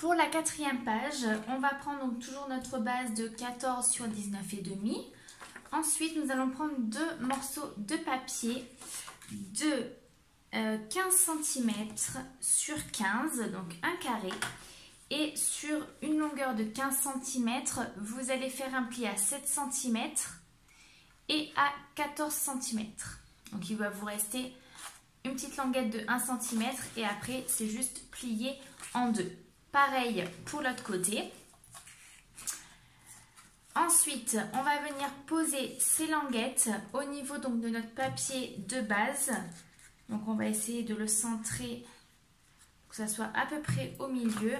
pour la quatrième page, on va prendre donc toujours notre base de 14 sur 19,5. Ensuite, nous allons prendre deux morceaux de papier de 15 cm sur 15, donc un carré. Et sur une longueur de 15 cm, vous allez faire un pli à 7 cm et à 14 cm. Donc il va vous rester une petite languette de 1 cm et après c'est juste plié en deux. Pareil pour l'autre côté. Ensuite, on va venir poser ces languettes au niveau donc de notre papier de base. Donc on va essayer de le centrer pour que ça soit à peu près au milieu.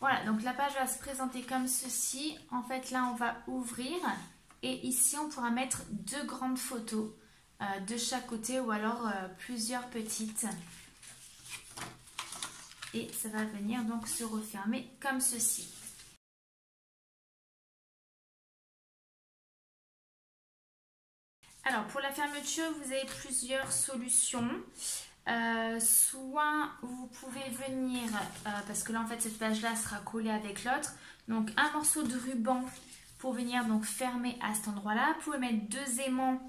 Voilà, donc la page va se présenter comme ceci. En fait, là, on va ouvrir et ici, on pourra mettre deux grandes photos de chaque côté ou alors plusieurs petites. Et ça va venir donc se refermer comme ceci. Alors, pour la fermeture, vous avez plusieurs solutions. Soit vous pouvez venir, parce que là en fait cette page là sera collée avec l'autre, donc un morceau de ruban pour venir donc fermer à cet endroit là. Vous pouvez mettre deux aimants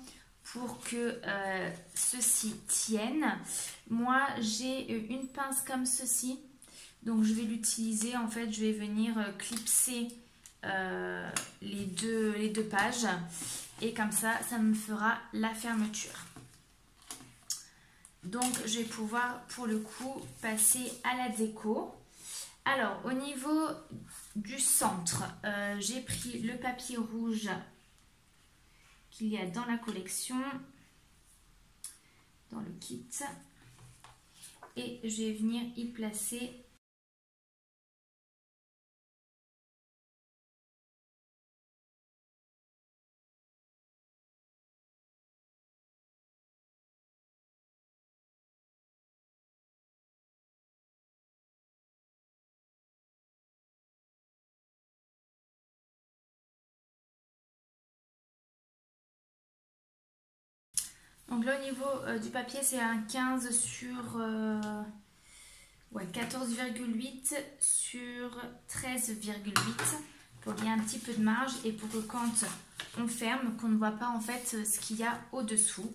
pour que ceci tienne. Moi j'ai une pince comme ceci, donc je vais l'utiliser. En fait je vais venir clipser les deux pages et comme ça me fera la fermeture. Donc, je vais pouvoir, pour le coup, passer à la déco. Alors, au niveau du centre, j'ai pris le papier rouge qu'il y a dans la collection, dans le kit. Et je vais venir y placer donc là au niveau du papier c'est un 15 sur 14,8 sur 13,8 pour qu'il y ait un petit peu de marge et pour que quand on ferme qu'on ne voit pas en fait ce qu'il y a au dessous.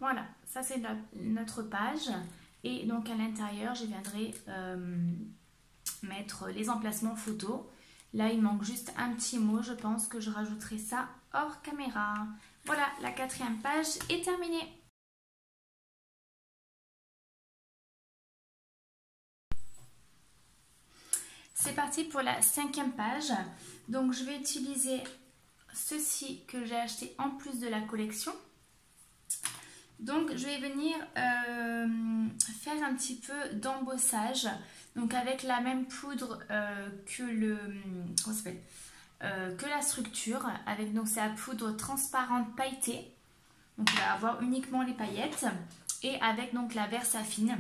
Voilà, ça c'est notre page et donc à l'intérieur je viendrai mettre les emplacements photos. Là il manque juste un petit mot, je pense que je rajouterai ça hors caméra. Voilà, la quatrième page est terminée. C'est parti pour la cinquième page. Donc je vais utiliser ceci que j'ai acheté en plus de la collection. Donc je vais venir faire un petit peu d'embossage, donc avec la même poudre que comment ça s'appelle, que la structure, avec donc c'est la poudre transparente pailletée. Donc on va avoir uniquement les paillettes et avec donc la Versafine,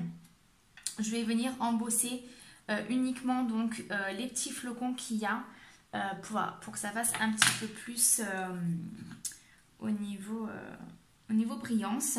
je vais venir embosser uniquement donc les petits flocons qu'il y a pour que ça fasse un petit peu plus au niveau brillance.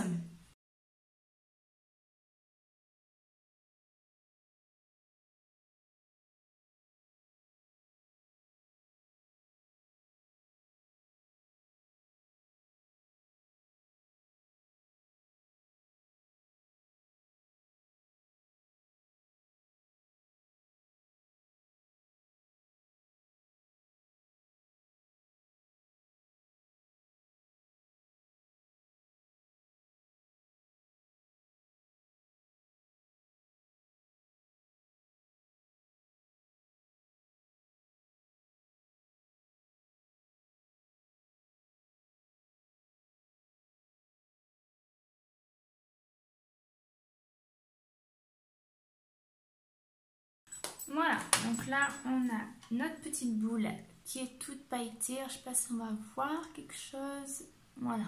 Voilà, donc là on a notre petite boule qui est toute pailletée. Je ne sais pas si on va voir quelque chose. Voilà.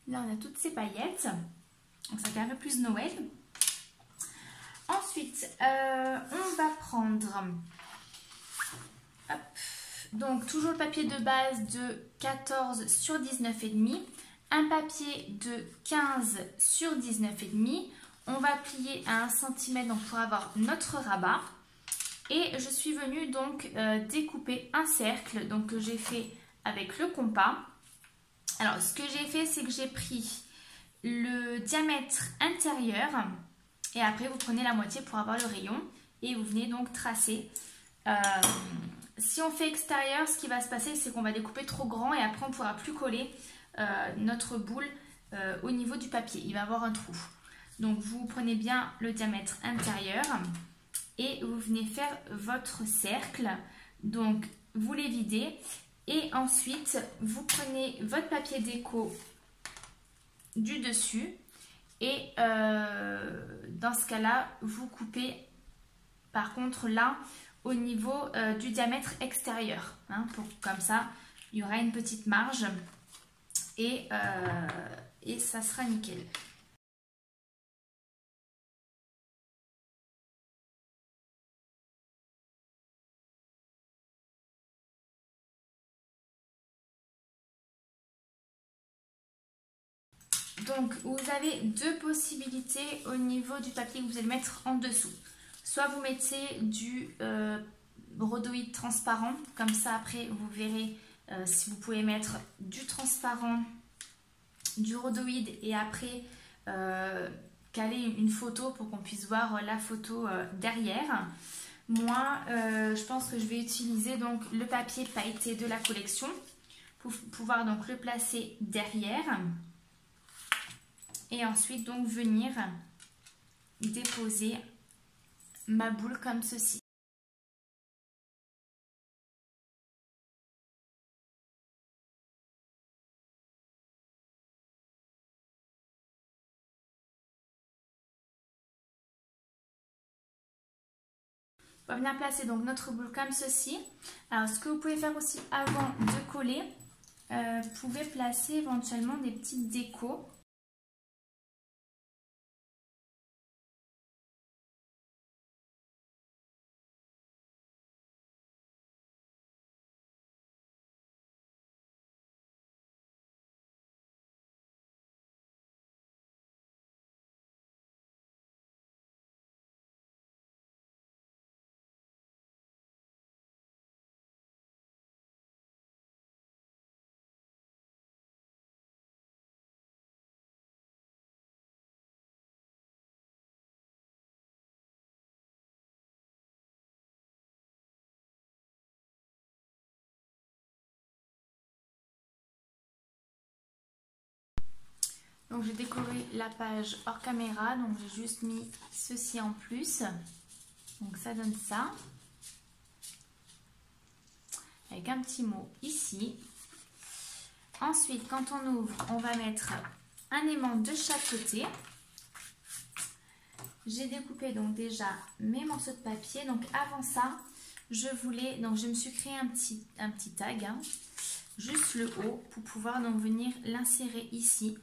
Là on a toutes ces paillettes. Donc ça fait un peu plus Noël. Ensuite, on va prendre hop, donc toujours le papier de base de 14 sur 19,5. Un papier de 15 sur 19,5. On va plier à 1 cm donc pour avoir notre rabat. Et je suis venue donc découper un cercle donc que j'ai fait avec le compas. Alors ce que j'ai fait, c'est que j'ai pris le diamètre intérieur et après vous prenez la moitié pour avoir le rayon et vous venez donc tracer. Si on fait extérieur, ce qui va se passer, c'est qu'on va découper trop grand et après on ne pourra plus coller notre boule au niveau du papier. Il va avoir un trou. Donc vous prenez bien le diamètre intérieur et vous venez faire votre cercle. Donc vous les videz et ensuite vous prenez votre papier déco du dessus et dans ce cas-là vous coupez par contre là au niveau du diamètre extérieur, hein, comme ça il y aura une petite marge et ça sera nickel. Donc vous avez deux possibilités au niveau du papier que vous allez mettre en dessous. Soit vous mettez du rhodoïde transparent, comme ça après vous verrez si vous pouvez mettre du transparent, du rhodoïde et après caler une photo pour qu'on puisse voir la photo derrière. Moi je pense que je vais utiliser donc le papier pailleté de la collection pour pouvoir donc le placer derrière. Et ensuite donc venir déposer ma boule comme ceci. On va venir placer donc notre boule comme ceci. Alors ce que vous pouvez faire aussi avant de coller, vous pouvez placer éventuellement des petites décos. Donc j'ai décoré la page hors caméra, donc j'ai juste mis ceci en plus. Donc ça donne ça. Avec un petit mot ici. Ensuite, quand on ouvre, on va mettre un aimant de chaque côté. J'ai découpé donc déjà mes morceaux de papier. Donc avant ça, je me suis créé un petit tag, hein, juste le haut, pour pouvoir donc venir l'insérer ici.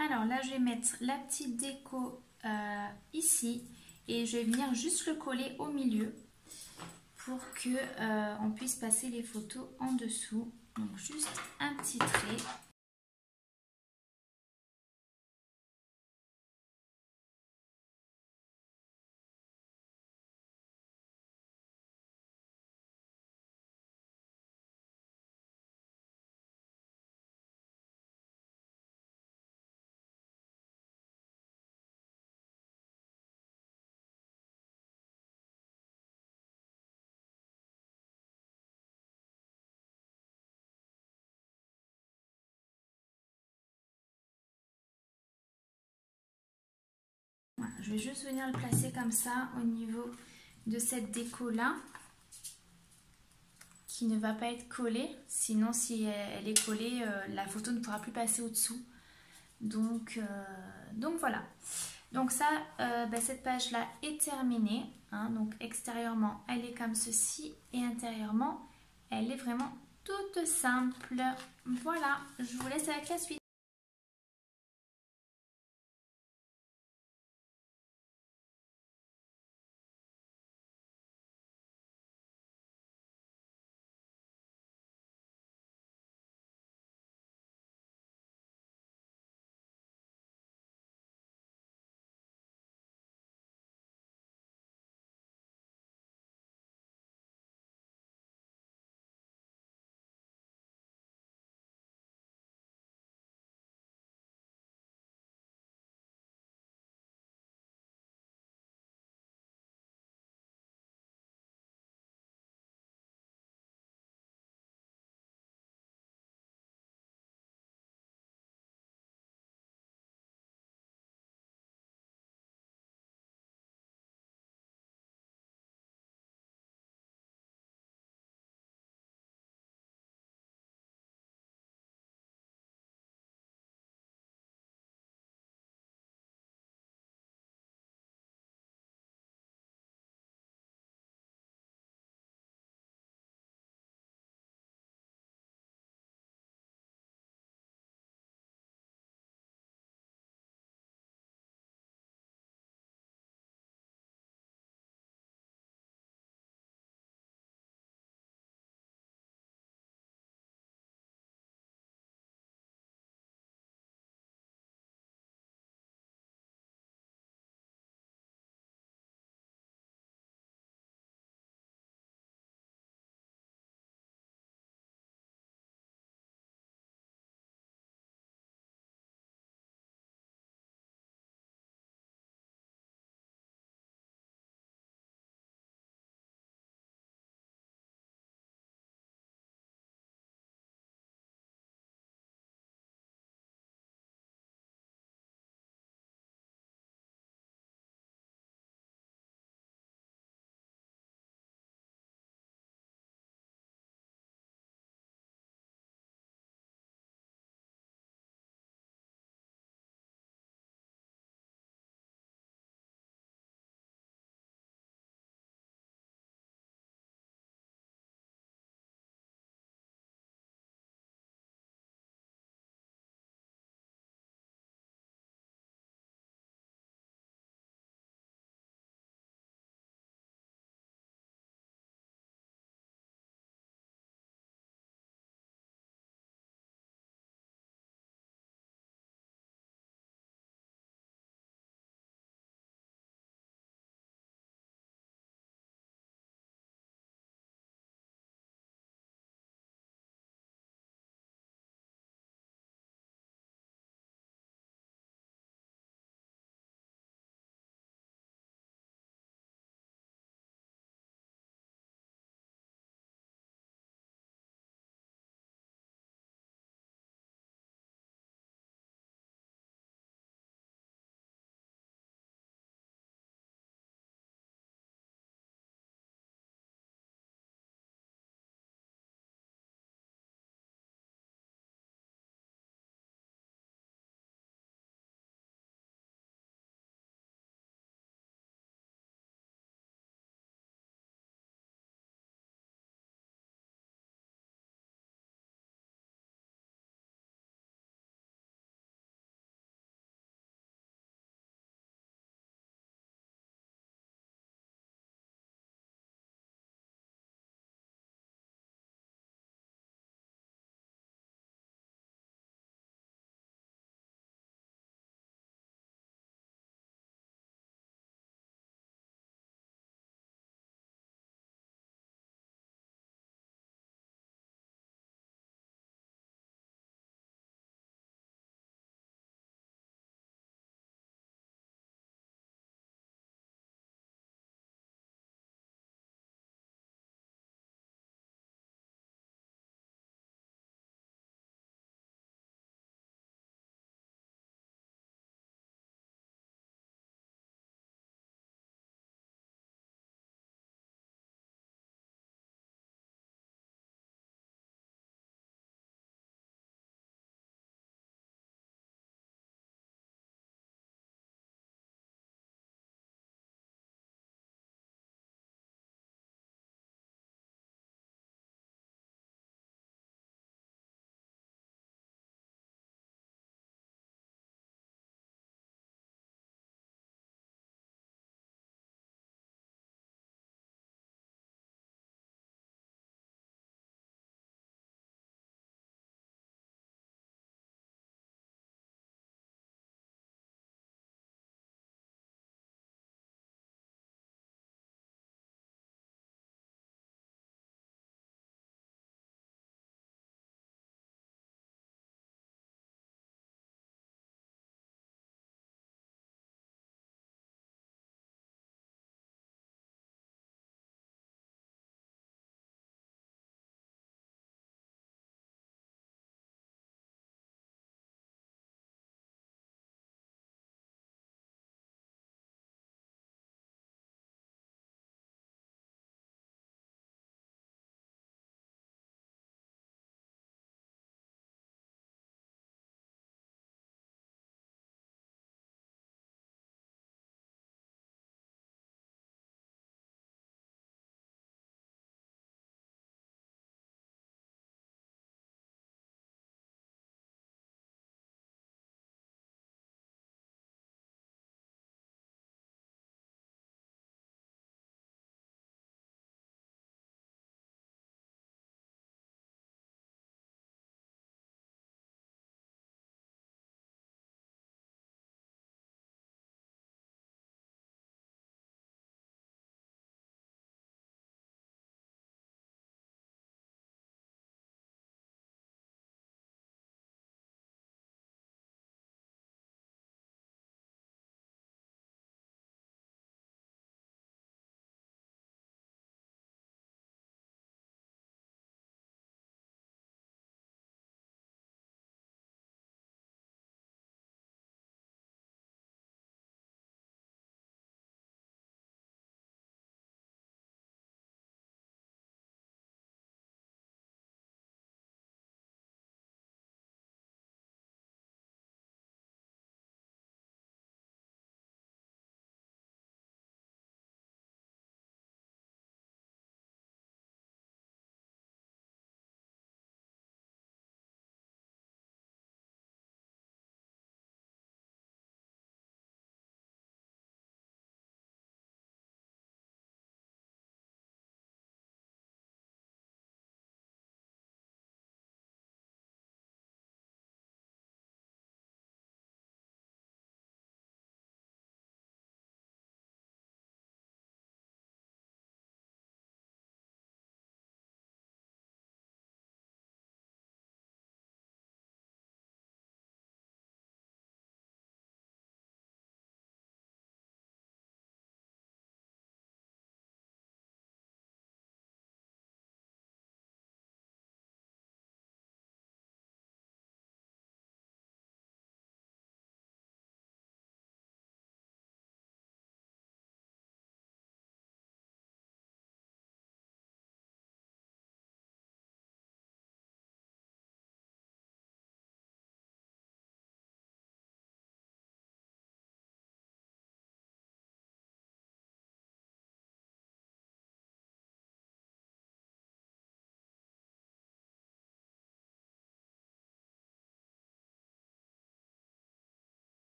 Alors là, je vais mettre la petite déco ici et je vais venir juste le coller au milieu pour que on puisse passer les photos en dessous. Donc juste un petit trait. Voilà, je vais juste venir le placer comme ça au niveau de cette déco là, qui ne va pas être collée, sinon si elle est collée, la photo ne pourra plus passer au-dessous. Donc voilà. Donc ça, cette page là est terminée, hein. Donc extérieurement elle est comme ceci et intérieurement elle est vraiment toute simple. Voilà, je vous laisse avec la suite.